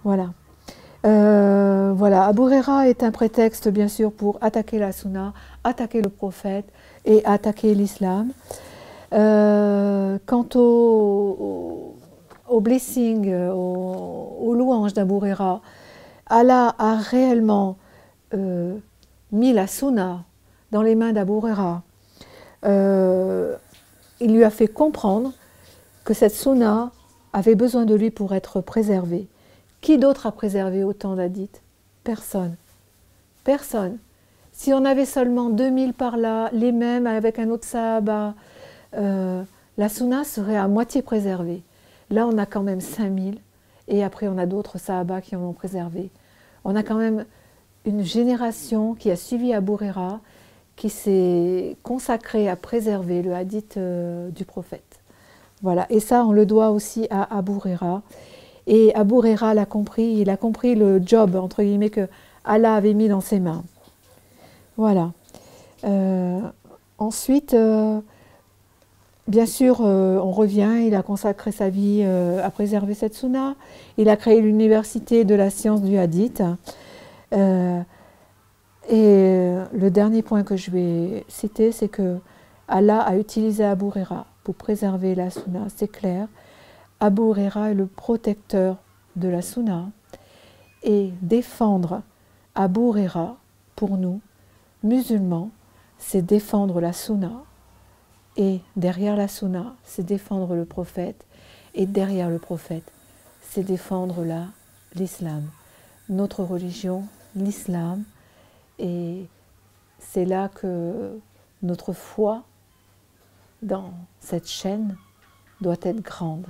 Voilà. Voilà, Abu Huraira est un prétexte bien sûr pour attaquer la sunna, attaquer le prophète et attaquer l'islam. Quant au blessing, aux louanges d'Abu Huraira, Allah a réellement mis la sunna dans les mains d'Abu Huraira. Il lui a fait comprendre que cette sunna avait besoin de lui pour être préservée. Qui d'autre a préservé autant d'hadiths? Personne. Personne. Si on avait seulement 2000 par là, les mêmes avec un autre sahaba, la sunna serait à moitié préservée. Là, on a quand même 5000, et après on a d'autres sahabas qui en ont préservé. On a quand même une génération qui a suivi Abu Huraira, qui s'est consacrée à préserver le hadith du prophète. Voilà, et ça on le doit aussi à Abu Huraira. Et Abu Huraira l'a compris, il a compris le job, entre guillemets, que Allah avait mis dans ses mains. Voilà. Ensuite, bien sûr, on revient, il a consacré sa vie à préserver cette sunna. Il a créé l'université de la science du hadith. Et le dernier point que je vais citer, c'est que Allah a utilisé Abu Huraira pour préserver la sunna, c'est clair. Abu Huraira est le protecteur de la sunna, et défendre Abu Huraira, pour nous, musulmans, c'est défendre la sunna, et derrière la sunna, c'est défendre le prophète, et derrière le prophète, c'est défendre l'islam. Notre religion, l'islam, et c'est là que notre foi dans cette chaîne doit être grande.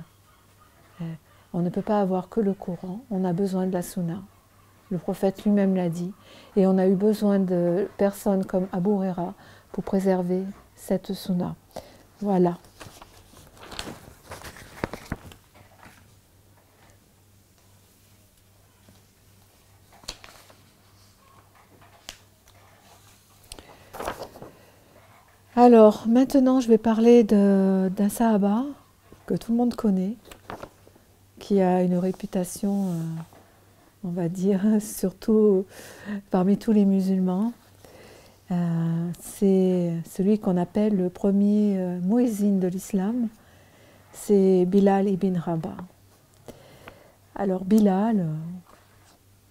On ne peut pas avoir que le Coran, on a besoin de la sunna. Le prophète lui-même l'a dit, et on a eu besoin de personnes comme Abu Huraira pour préserver cette sunna. Voilà. Alors, maintenant, je vais parler d'un sahaba que tout le monde connaît, qui a une réputation, on va dire, surtout parmi tous les musulmans. C'est celui qu'on appelle le premier muezzin de l'islam, c'est Bilal ibn Rabah. Alors Bilal,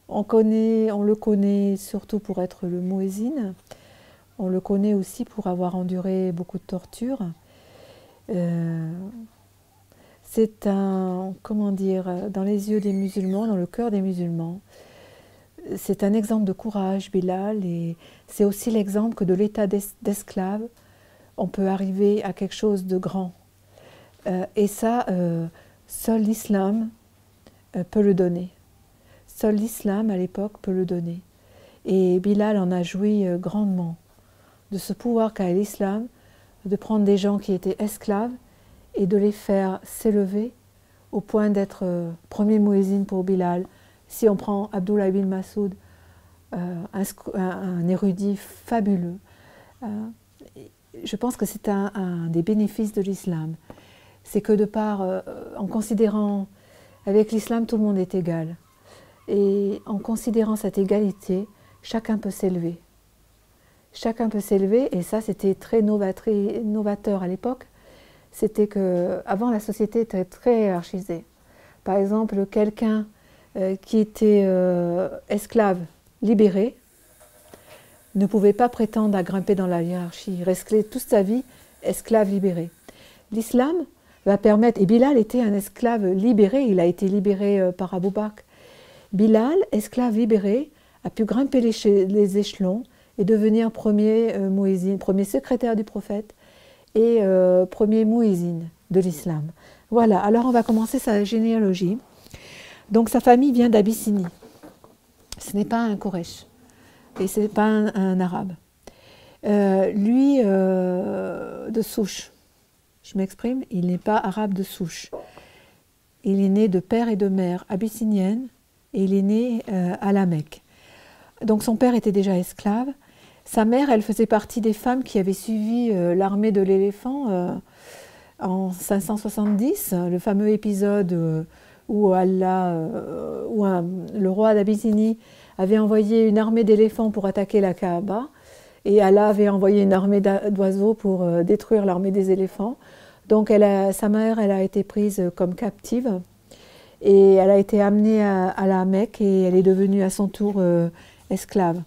on le connaît surtout pour être le muezzin, on le connaît aussi pour avoir enduré beaucoup de tortures. C'est un, comment dire, dans les yeux des musulmans, dans le cœur des musulmans, c'est un exemple de courage, Bilal, et c'est aussi l'exemple que de l'état d'esclave, on peut arriver à quelque chose de grand. Et ça, seul l'islam peut le donner. Seul l'islam, à l'époque, peut le donner. Et Bilal en a joui grandement, de ce pouvoir qu'a l'islam, de prendre des gens qui étaient esclaves et de les faire s'élever au point d'être premier muezzin pour Bilal. Si on prend Abdullah ibn Mas'ud, un érudit fabuleux, je pense que c'est un des bénéfices de l'islam. C'est que de part, en considérant, avec l'islam tout le monde est égal, et en considérant cette égalité, chacun peut s'élever. Chacun peut s'élever, et ça c'était très novateur à l'époque. C'était qu'avant la société était très hiérarchisée. Par exemple, quelqu'un qui était esclave libéré ne pouvait pas prétendre à grimper dans la hiérarchie. Il restait toute sa vie esclave libéré. L'islam va permettre, et Bilal était un esclave libéré, il a été libéré par Abu Bakr. Bilal, esclave libéré, a pu grimper les échelons et devenir premier muezzin, premier secrétaire du prophète et premier muezzin de l'islam. Voilà, alors on va commencer sa généalogie. Donc sa famille vient d'Abyssinie. Ce n'est pas un Quraysh et ce n'est pas un arabe. Lui, de souche, je m'exprime, il n'est pas arabe de souche. Il est né de père et de mère abyssinienne et il est né à la Mecque. Donc son père était déjà esclave. Sa mère, elle faisait partie des femmes qui avaient suivi l'armée de l'éléphant en 570, le fameux épisode où, le roi d'Abyssinie avait envoyé une armée d'éléphants pour attaquer la Kaaba, et Allah avait envoyé une armée d'oiseaux pour détruire l'armée des éléphants. Donc sa mère, elle a été prise comme captive, et elle a été amenée à la Mecque, et elle est devenue à son tour esclave.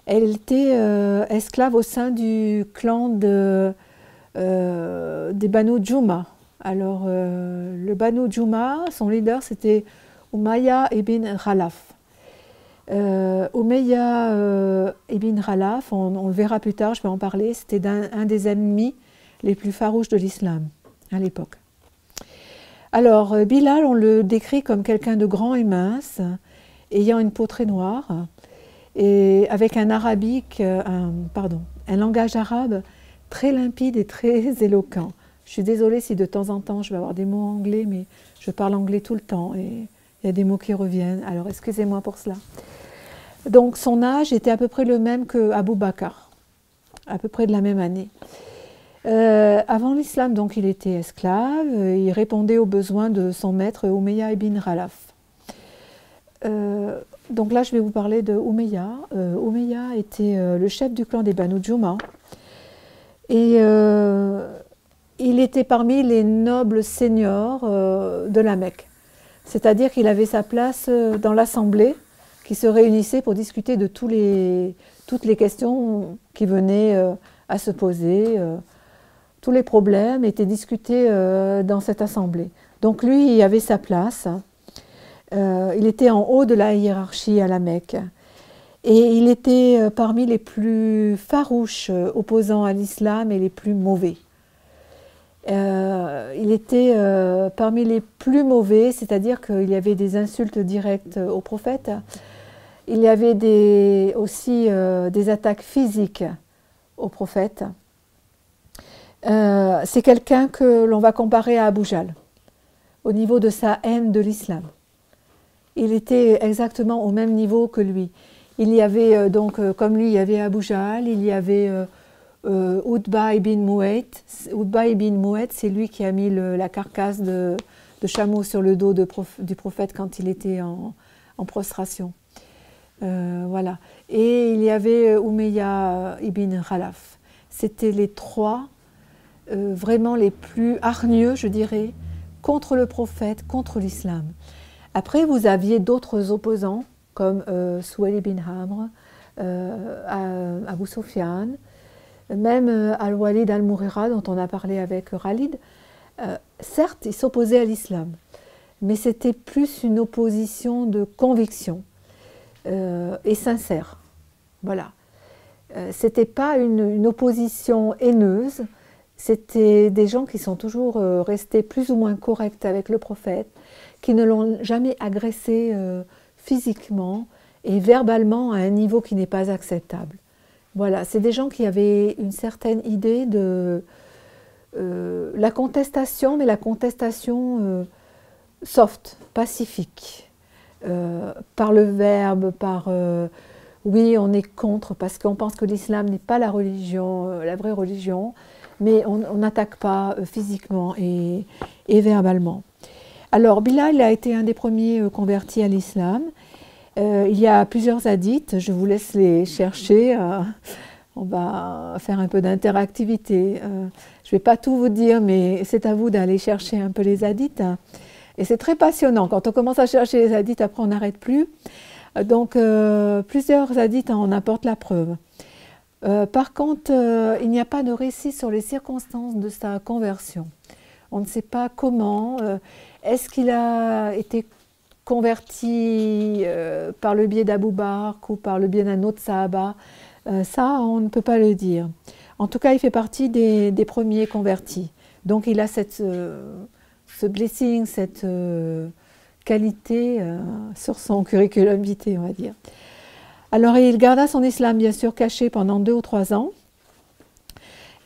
Elle était esclave au sein du clan des Banu Juma. Alors, le Banu Juma, son leader, c'était Umayya ibn Khalaf. Umayya ibn Khalaf, on le verra plus tard, je vais en parler, c'était un des ennemis les plus farouches de l'islam à l'époque. Alors, Bilal, on le décrit comme quelqu'un de grand et mince, ayant une peau très noire, et avec un langage arabe très limpide et très éloquent. Je suis désolée si de temps en temps je vais avoir des mots anglais, mais je parle anglais tout le temps et il y a des mots qui reviennent, alors excusez-moi pour cela. Donc son âge était à peu près le même qu'Abou Bakr, à peu près de la même année. Avant l'islam, donc, il était esclave, il répondait aux besoins de son maître Umayya ibn Khalaf. Donc là, je vais vous parler de Umayya. Umayya était le chef du clan des Banu Juma, et il était parmi les nobles seigneurs de la Mecque. C'est-à-dire qu'il avait sa place dans l'assemblée qui se réunissait pour discuter de toutes les questions qui venaient à se poser. Tous les problèmes étaient discutés dans cette assemblée. Donc lui, il avait sa place. Il était en haut de la hiérarchie à la Mecque. Et il était parmi les plus farouches opposants à l'islam et les plus mauvais. Il était parmi les plus mauvais, c'est-à-dire qu'il y avait des insultes directes au prophète. Il y avait aussi des attaques physiques au prophète. C'est quelqu'un que l'on va comparer à Abu Jahl, au niveau de sa haine de l'islam. Il était exactement au même niveau que lui. Il y avait comme lui, il y avait Abu Jahl, il y avait Utba ibn Mu'ayt. Utba ibn Mu'ayt, c'est lui qui a mis la carcasse de chameau sur le dos du prophète quand il était en prostration. Voilà. Et il y avait Umayya ibn Khalaf. C'était les trois vraiment les plus hargneux, je dirais, contre le prophète, contre l'islam. Après, vous aviez d'autres opposants, comme Suhail ibn Amr, Abu Sufyan, même Al-Walid al-Mughira, dont on a parlé avec Khalid. Certes, ils s'opposaient à l'islam, mais c'était plus une opposition de conviction et sincère. Voilà. C'était pas une opposition haineuse, c'était des gens qui sont toujours restés plus ou moins corrects avec le prophète, qui ne l'ont jamais agressé physiquement et verbalement à un niveau qui n'est pas acceptable. Voilà, c'est des gens qui avaient une certaine idée de la contestation, mais la contestation soft, pacifique, par le verbe, par oui, on est contre parce qu'on pense que l'islam n'est pas la religion, la vraie religion, mais on n'attaque pas physiquement et verbalement. Alors, Bilal a été un des premiers convertis à l'islam. Il y a plusieurs hadiths, je vous laisse les chercher. On va faire un peu d'interactivité. Je ne vais pas tout vous dire, mais c'est à vous d'aller chercher un peu les hadiths. Et c'est très passionnant. Quand on commence à chercher les hadiths, après on n'arrête plus. Donc, plusieurs hadiths en apportent la preuve. Par contre, il n'y a pas de récit sur les circonstances de sa conversion. On ne sait pas comment. Est-ce qu'il a été converti par le biais d'Abou Bakr ou par le biais d'un autre Sahaba? Ça, on ne peut pas le dire. En tout cas, il fait partie des premiers convertis. Donc, il a ce blessing, cette qualité sur son curriculum vitae, on va dire. Alors, il garda son islam, bien sûr, caché pendant 2 ou 3 ans.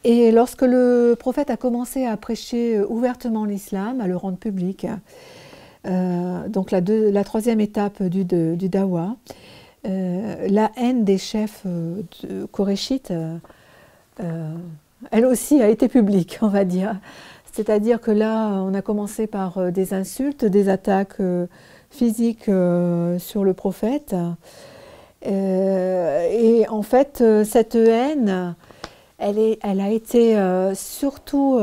Et lorsque le prophète a commencé à prêcher ouvertement l'islam, à le rendre public, donc la troisième étape du dawa, la haine des chefs korachites, elle aussi a été publique, on va dire. C'est-à-dire que là, on a commencé par des insultes, des attaques physiques sur le prophète. Et en fait, cette haine, elle a été surtout